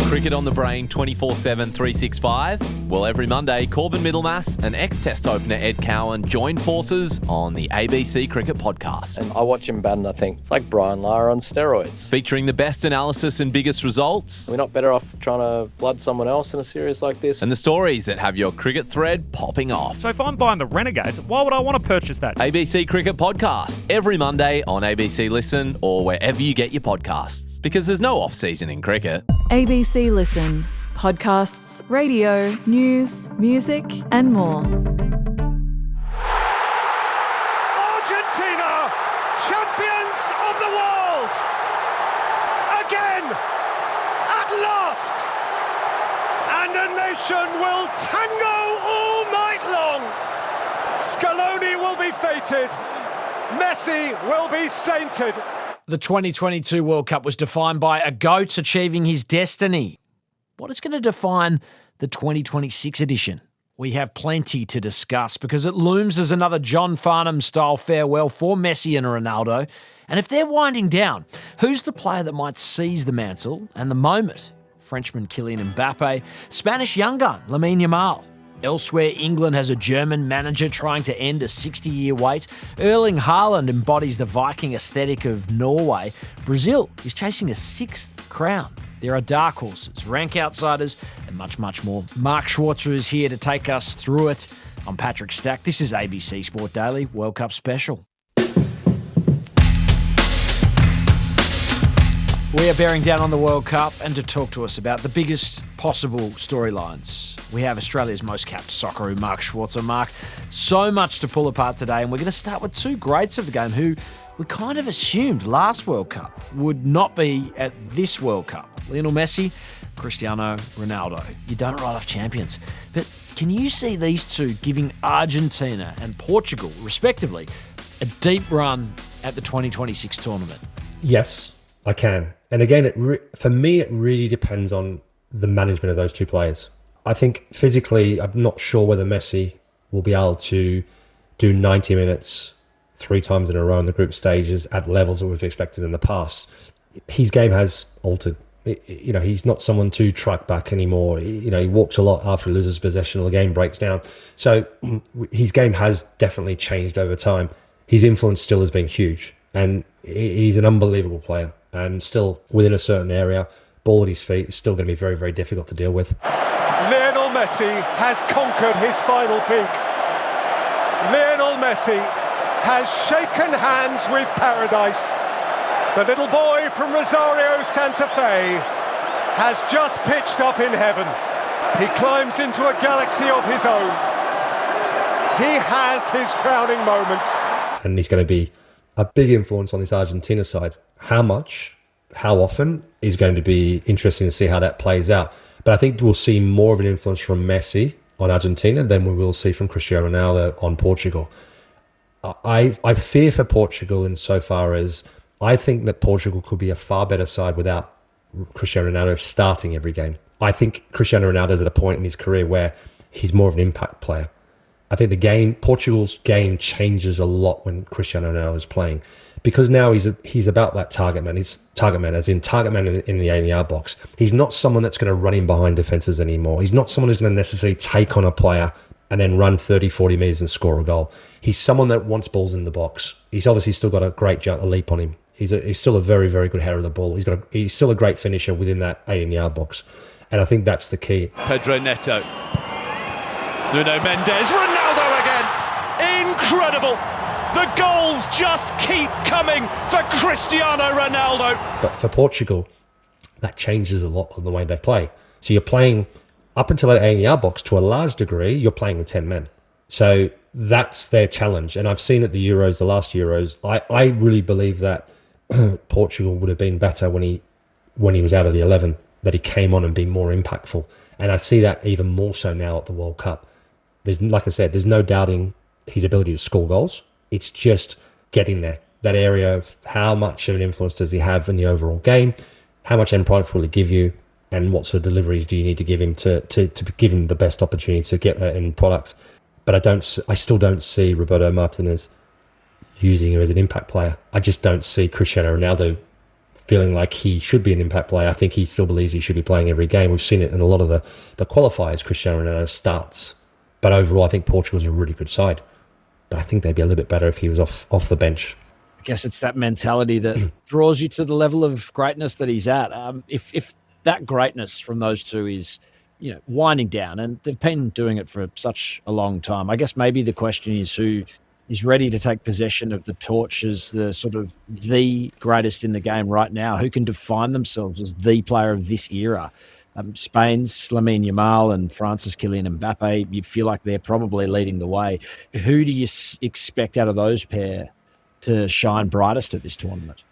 Cricket on the brain 24/7, 365? Well, every Monday, Corbin Middlemass and ex-Test opener Ed Cowan join forces on the ABC Cricket Podcast. And I watch him bat and I think, it's like Brian Lara on steroids. Featuring the best analysis and biggest results. We're not better off trying to blood someone else in a series like this. And the stories that have your cricket thread popping off. So if I'm buying the Renegades, why would I want to purchase that? ABC Cricket Podcast, every Monday on ABC Listen or wherever you get your podcasts. Because there's no off-season in cricket. ABC Listen. Podcasts, radio, news, music and more. Argentina, champions of the world! Again! At last! And the nation will tango all night long! Scaloni will be fated. Messi will be sainted. The 2022 World Cup was defined by a GOAT achieving his destiny. What is going to define the 2026 edition? We have plenty to discuss because it looms as another John Farnham-style farewell for Messi and Ronaldo. And if they're winding down, who's the player that might seize the mantle and the moment? Frenchman Kylian Mbappe, Spanish young gun Lamine Yamal. Elsewhere, England has a German manager trying to end a 60-year wait. Erling Haaland embodies the Viking aesthetic of Norway. Brazil is chasing a 6th crown. There are dark horses, rank outsiders, and much, much more. Mark Schwarzer is here to take us through it. I'm Patrick Stack. This is ABC Sport Daily World Cup Special. We are bearing down on the World Cup, and to talk to us about the biggest possible storylines, we have Australia's most capped Socceroo, Mark Schwarzer. Mark, so much to pull apart today, and we're going to start with two greats of the game who we kind of assumed last World Cup would not be at this World Cup. Lionel Messi, Cristiano Ronaldo. You don't write off champions. But can you see these two giving Argentina and Portugal, respectively, a deep run at the 2026 tournament? Yes, I can. And again, for me, it really depends on the management of those two players. I think physically, I'm not sure whether Messi will be able to do 90 minutes 3 times in a row in the group stages at levels that we've expected in the past. His game has altered. He's not someone to track back anymore. He walks a lot after he loses possession or the game breaks down. So his game has definitely changed over time. His influence still has been huge. And he's an unbelievable player. And still within a certain area, ball at his feet is still going to be very, very difficult to deal with. Lionel Messi has conquered his final peak. Lionel Messi has shaken hands with paradise. The little boy from Rosario, Santa Fe, has just pitched up in heaven. He climbs into a galaxy of his own. He has his crowning moments. And he's going to be a big influence on this Argentina side. How much, how often, is going to be interesting to see how that plays out. But I think we'll see more of an influence from Messi on Argentina than we will see from Cristiano Ronaldo on Portugal. I fear for Portugal insofar as I think that Portugal could be a far better side without Cristiano Ronaldo starting every game. I think Cristiano Ronaldo is at a point in his career where he's more of an impact player. I think Portugal's game changes a lot when Cristiano Ronaldo is playing, because now he's about that target man. He's target man, as in target man in the 80-yard box. He's not someone that's going to run in behind defenses anymore. He's not someone who's going to necessarily take on a player and then run 30, 40 metres and score a goal. He's someone that wants balls in the box. He's obviously still got a great leap on him. He's still a very, very good header of the ball. He's still a great finisher within that 18-yard box. And I think that's the key. Pedro Neto. Nuno Mendes. Ronaldo again. Incredible. The goals just keep coming for Cristiano Ronaldo. But for Portugal, that changes a lot on the way they play. So you're playing up until that 18-yard box, to a large degree, you're playing with 10 men. So that's their challenge. And I've seen at the Euros, the last Euros, I really believe that Portugal would have been better when he was out of the 11, that he came on and been more impactful. And I see that even more so now at the World Cup. Like I said, there's no doubting his ability to score goals. It's just getting there. That area of how much of an influence does he have in the overall game? How much end product will he give you? And what sort of deliveries do you need to give him to give him the best opportunity to get that end product? But I still don't see Roberto Martinez using him as an impact player. I just don't see Cristiano Ronaldo feeling like he should be an impact player. I think he still believes he should be playing every game. We've seen it in a lot of the qualifiers. Cristiano Ronaldo starts. But overall, I think Portugal's a really good side. But I think they'd be a little bit better if he was off the bench. I guess it's that mentality that draws you to the level of greatness that he's at. If that greatness from those two is, winding down, and they've been doing it for such a long time, I guess maybe the question is who is ready to take possession of the torch as the sort of the greatest in the game right now, who can define themselves as the player of this era. Spain's Lamine Yamal and France's Kylian Mbappe, you feel like they're probably leading the way. Who do you expect out of those pair to shine brightest at this tournament?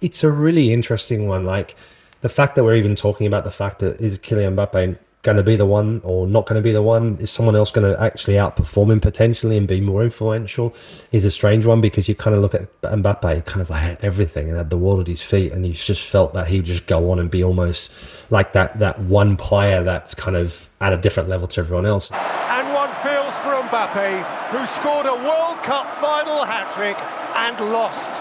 It's a really interesting one. Like the fact that we're even talking about the fact that is Kylian Mbappe going to be the one or not going to be the one? Is someone else going to actually outperform him potentially and be more influential? Is a strange one, because you kind of look at Mbappe, kind of like everything and had the world at his feet, and you just felt that he would just go on and be almost like that one player that's kind of at a different level to everyone else. And one feels for Mbappe, who scored a World Cup final hat-trick and lost.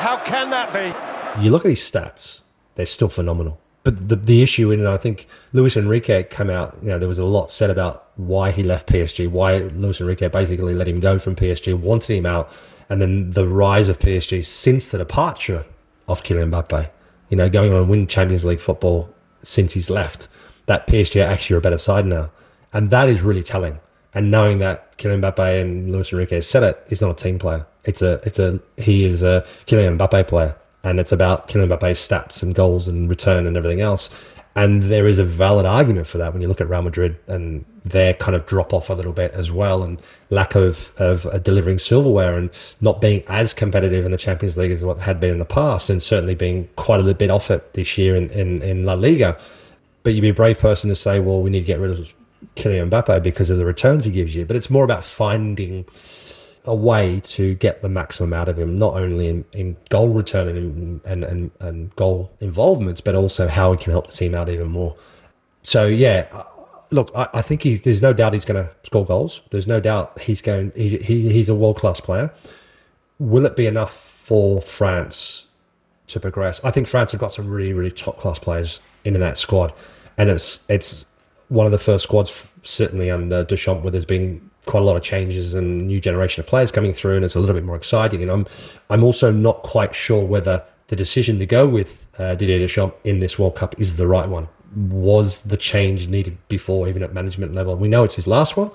How can that be? You look at his stats, they're still phenomenal. But the issue, and I think Luis Enrique came out, there was a lot said about why he left PSG, why Luis Enrique basically let him go from PSG, wanted him out, and then the rise of PSG since the departure of Kylian Mbappe, going on and win Champions League football since he's left, that PSG are actually a better side now. And that is really telling. And knowing that Kylian Mbappe and Luis Enrique said it, he's not a team player. He is a Kylian Mbappe player. And it's about Kylian Mbappe's stats and goals and return and everything else. And there is a valid argument for that when you look at Real Madrid and their kind of drop off a little bit as well, and lack of delivering silverware and not being as competitive in the Champions League as what had been in the past, and certainly being quite a little bit off it this year in La Liga. But you'd be a brave person to say, well, we need to get rid of Kylian Mbappe because of the returns he gives you. But it's more about finding a way to get the maximum out of him, not only in goal return and goal involvements, but also how he can help the team out even more. So yeah, look, I think there's no doubt he's going to score goals. There's no doubt he's a world-class player. Will it be enough for France to progress? I think France have got some really, really top-class players in that squad, and it's one of the first squads, certainly under Deschamps, where there's been quite a lot of changes and new generation of players coming through, and it's a little bit more exciting. And I'm also not quite sure whether the decision to go with Didier Deschamps in this World Cup is the right one. Was the change needed before, even at management level? We know it's his last one,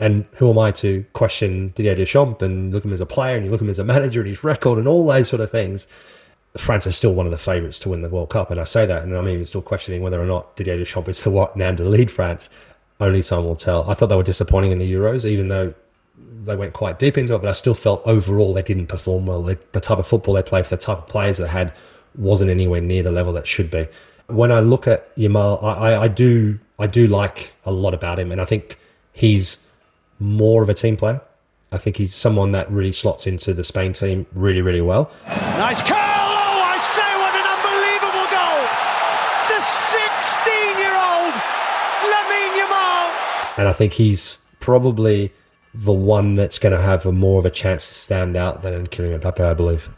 and who am I to question Didier Deschamps and look at him as a player and you look at him as a manager and his record and all those sort of things? France is still one of the favourites to win the World Cup, and I say that, and I'm even still questioning whether or not Didier Deschamps is the one now to lead France. Only time will tell. I thought they were disappointing in the Euros, even though they went quite deep into it, but I still felt overall they didn't perform well. The type of football they played, for the type of players they had, wasn't anywhere near the level that should be. When I look at Yamal, I do like a lot about him, and I think he's more of a team player. I think he's someone that really slots into the Spain team really, really well. Nice curl! Oh, I say, what an unbelievable goal! The 16-year-old Lamine Yamal! And I think he's probably the one that's going to have more of a chance to stand out than Kylian Mbappe, I believe.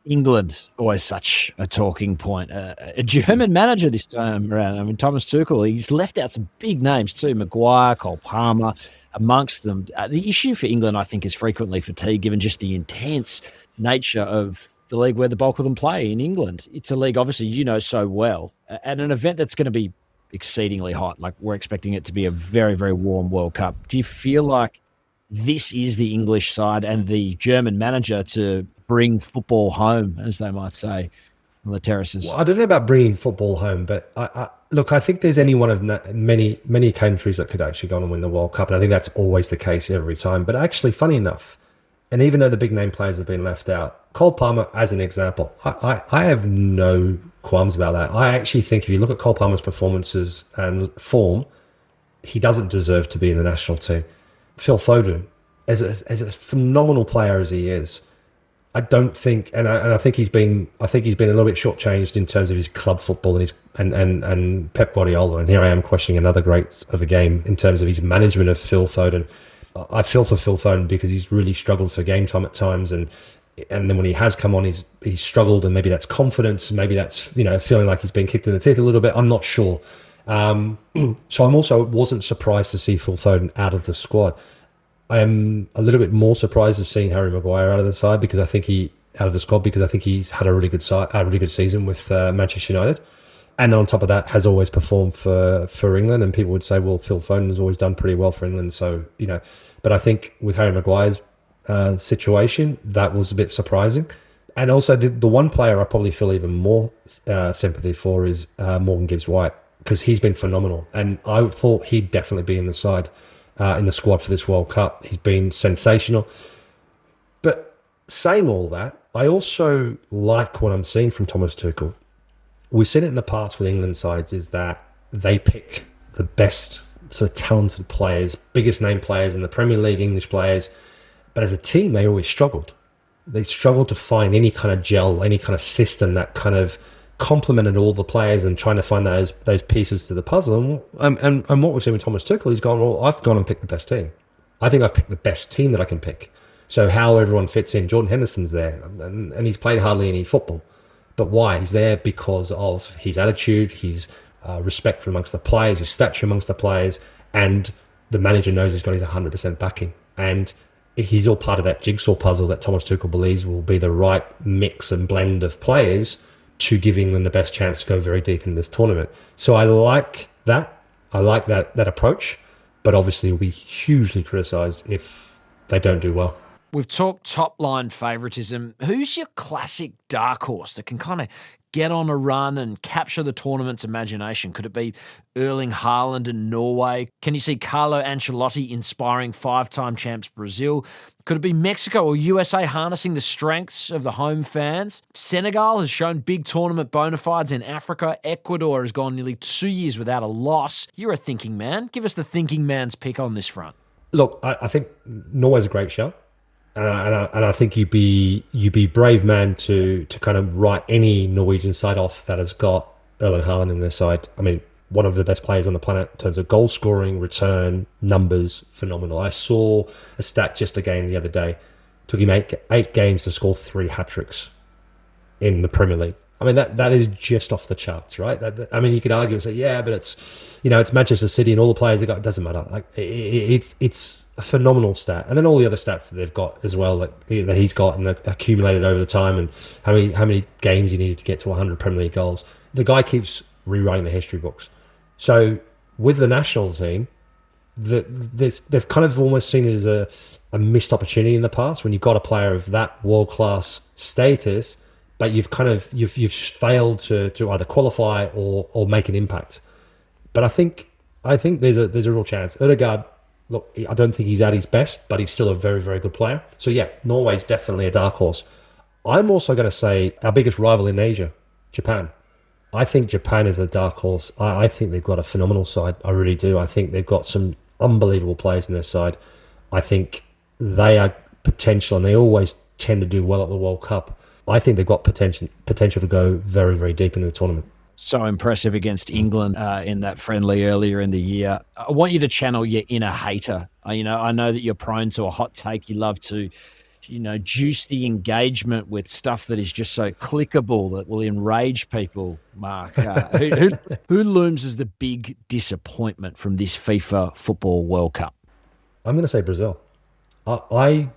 England, always such a talking point. A German manager this time around. I mean, Thomas Tuchel, he's left out some big names too. Maguire, Cole Palmer, amongst them. The issue for England, I think, is frequently fatigue, given just the intense nature of the league where the bulk of them play in England. It's a league, obviously, you know so well, at an event that's going to be exceedingly hot. Like, we're expecting it to be a very, very warm World Cup. Do you feel like this is the English side and the German manager to bring football home, as they might say, on the terraces? Well, I don't know about bringing football home, but I think there's any one of many countries that could actually go on and win the World Cup, and I think that's always the case every time. But actually, funny enough, and even though the big name players have been left out, Cole Palmer, as an example, I have no qualms about that. I actually think if you look at Cole Palmer's performances and form, he doesn't deserve to be in the national team. Phil Foden, as a phenomenal player as he is, I don't think, and I think he's been a little bit shortchanged in terms of his club football and his and Pep Guardiola. And here I am questioning another great of a game in terms of his management of Phil Foden. I feel for Phil Foden because he's really struggled for game time at times, and and then when he has come on, he's struggled, and maybe that's confidence, maybe that's feeling like he's been kicked in the teeth a little bit. I'm not sure. So I'm also wasn't surprised to see Phil Foden out of the squad. I am a little bit more surprised of seeing Harry Maguire out of the side because I think he's had a really good season with Manchester United, and then on top of that has always performed for England. And people would say, well, Phil Foden has always done pretty well for England, so But I think with Harry Maguire's situation, that was a bit surprising. And also the one player I probably feel even more sympathy for is Morgan Gibbs-White, because he's been phenomenal, and I thought he'd definitely be in the squad for this World Cup. He's been sensational. But saying all that, I also like what I'm seeing from Thomas Tuchel. We've seen it in the past with England sides, is that they pick the best sort of talented players, biggest name players in the Premier League, English players. But as a team, they always struggled. They struggled to find any kind of gel, any kind of system that kind of complemented all the players and trying to find those pieces to the puzzle. And what we've seen with Thomas Tuchel, he's gone, well, I've gone and picked the best team. I think I've picked the best team that I can pick. So how everyone fits in, Jordan Henderson's there, and he's played hardly any football. But why? He's there because of his attitude, his respect for amongst the players, his stature amongst the players, and the manager knows he's got his 100% backing. And he's all part of that jigsaw puzzle that Thomas Tuchel believes will be the right mix and blend of players to give England the best chance to go very deep in this tournament. So I like that. I like that approach, but obviously will be hugely criticised if they don't do well. We've talked top-line favouritism. Who's your classic dark horse that can kind of get on a run and capture the tournament's imagination? Could it be Erling Haaland in Norway? Can you see Carlo Ancelotti inspiring 5-time champs Brazil? Could it be Mexico or USA harnessing the strengths of the home fans? Senegal has shown big tournament bona fides in Africa. Ecuador has gone nearly 2 years without a loss. You're a thinking man. Give us the thinking man's pick on this front. Look, I think Norway's a great show. And I think you'd be brave man to kind of write any Norwegian side off that has got Erling Haaland in their side. I mean, one of the best players on the planet in terms of goal scoring, return, numbers, phenomenal. I saw a stat just again the other day. Took him eight games to score 3 hat-tricks in the Premier League. I mean, that is just off the charts, right? I mean, you could argue and say, yeah, but it's Manchester City and all the players they got. It doesn't matter. Like it's a phenomenal stat, and then all the other stats that they've got as well, that he's got and accumulated over the time, and how many games he needed to get to 100 Premier League goals. The guy keeps rewriting the history books. So with the national team, they've kind of almost seen it as a missed opportunity in the past when you've got a player of that world class status. But you've failed to either qualify or make an impact. But I think there's a real chance. Ødegaard, look, I don't think he's at his best, but he's still a very, very good player. So yeah, Norway's definitely a dark horse. I'm also going to say our biggest rival in Asia, Japan. I think Japan is a dark horse. I think they've got a phenomenal side. I really do. I think they've got some unbelievable players in their side. I think they are potential, and they always tend to do well at the World Cup. I think they've got potential to go very, very deep into the tournament. So impressive against England in that friendly earlier in the year. I want you to channel your inner hater. I know that you're prone to a hot take. You love to, juice the engagement with stuff that is just so clickable that will enrage people. Mark, who looms as the big disappointment from this FIFA Football World Cup? I'm going to say Brazil. I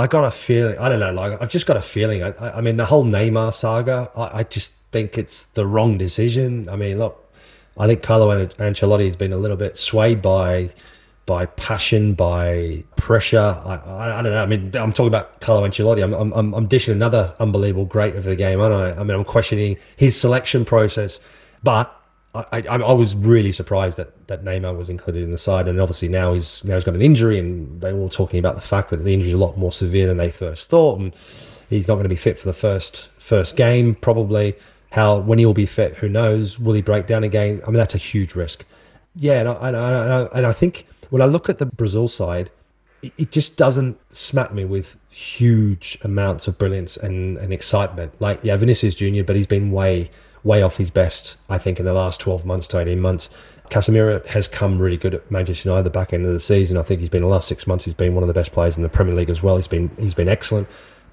got a feeling. I don't know. Like, I've just got a feeling. I mean, the whole Neymar saga. I just think it's the wrong decision. I mean, look, I think Carlo Ancelotti has been a little bit swayed by passion, by pressure. I don't know. I mean, I'm talking about Carlo Ancelotti. I'm dishing another unbelievable great of the game, aren't I? I mean, I'm questioning his selection process, but I was really surprised that Neymar was included in the side, and obviously now he's got an injury, and they were all talking about the fact that the injury is a lot more severe than they first thought, and he's not going to be fit for the first game probably. When he'll be fit, who knows? Will he break down again? I mean, that's a huge risk. Yeah, and I think when I look at the Brazil side, it just doesn't smack me with huge amounts of brilliance and excitement. Like, yeah, Vinicius Junior, but he's been way way off his best, I think, in the last 12 months to 18 months. Casemiro has come really good at Manchester United at the back end of the season. I think he's been, in the last 6 months, he's been one of the best players in the Premier League as well. He's been excellent.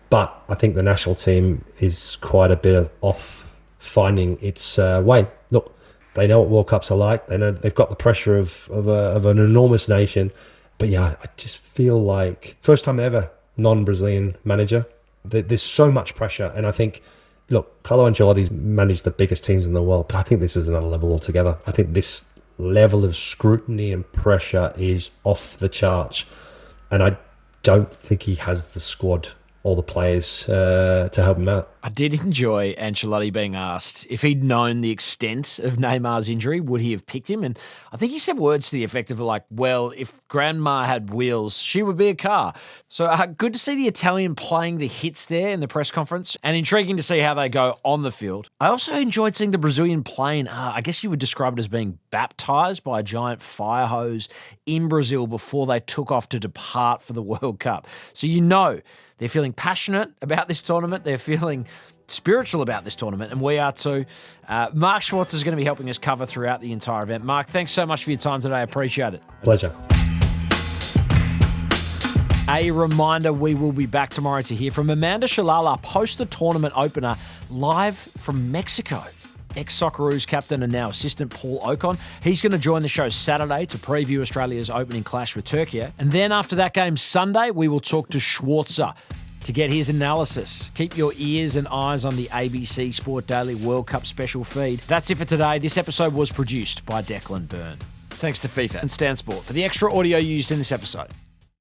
But I think the national team is quite a bit off finding its way. Look, they know what World Cups are like. They know they've got the pressure of an enormous nation. But yeah, I just feel like first time ever non-Brazilian manager. There's so much pressure. And I think, look, Carlo Ancelotti's managed the biggest teams in the world, but I think this is another level altogether. I think this level of scrutiny and pressure is off the charts. And I don't think he has the squad or the players to help him out. I did enjoy Ancelotti being asked if he'd known the extent of Neymar's injury, would he have picked him? And I think he said words to the effect of like, well, if Grandma had wheels, she would be a car. So good to see the Italian playing the hits there in the press conference, and intriguing to see how they go on the field. I also enjoyed seeing the Brazilian plane, I guess you would describe it as being baptised by a giant fire hose in Brazil before they took off to depart for the World Cup. So you know they're feeling passionate about this tournament. They're feeling spiritual about this tournament, and we are too. Mark Schwarzer is going to be helping us cover throughout the entire event. Mark, thanks so much for your time today. I appreciate it. Pleasure. A reminder, we will be back tomorrow to hear from Amanda Shalala post the tournament opener live from Mexico. Ex-Socceroos captain and now assistant Paul Ocon. He's going to join the show Saturday to preview Australia's opening clash with Turkey. And then after that game Sunday, we will talk to Schwarzer to get his analysis. Keep your ears and eyes on the ABC Sport Daily World Cup special feed. That's it for today. This episode was produced by Declan Byrne. Thanks to FIFA and Stan Sport for the extra audio used in this episode.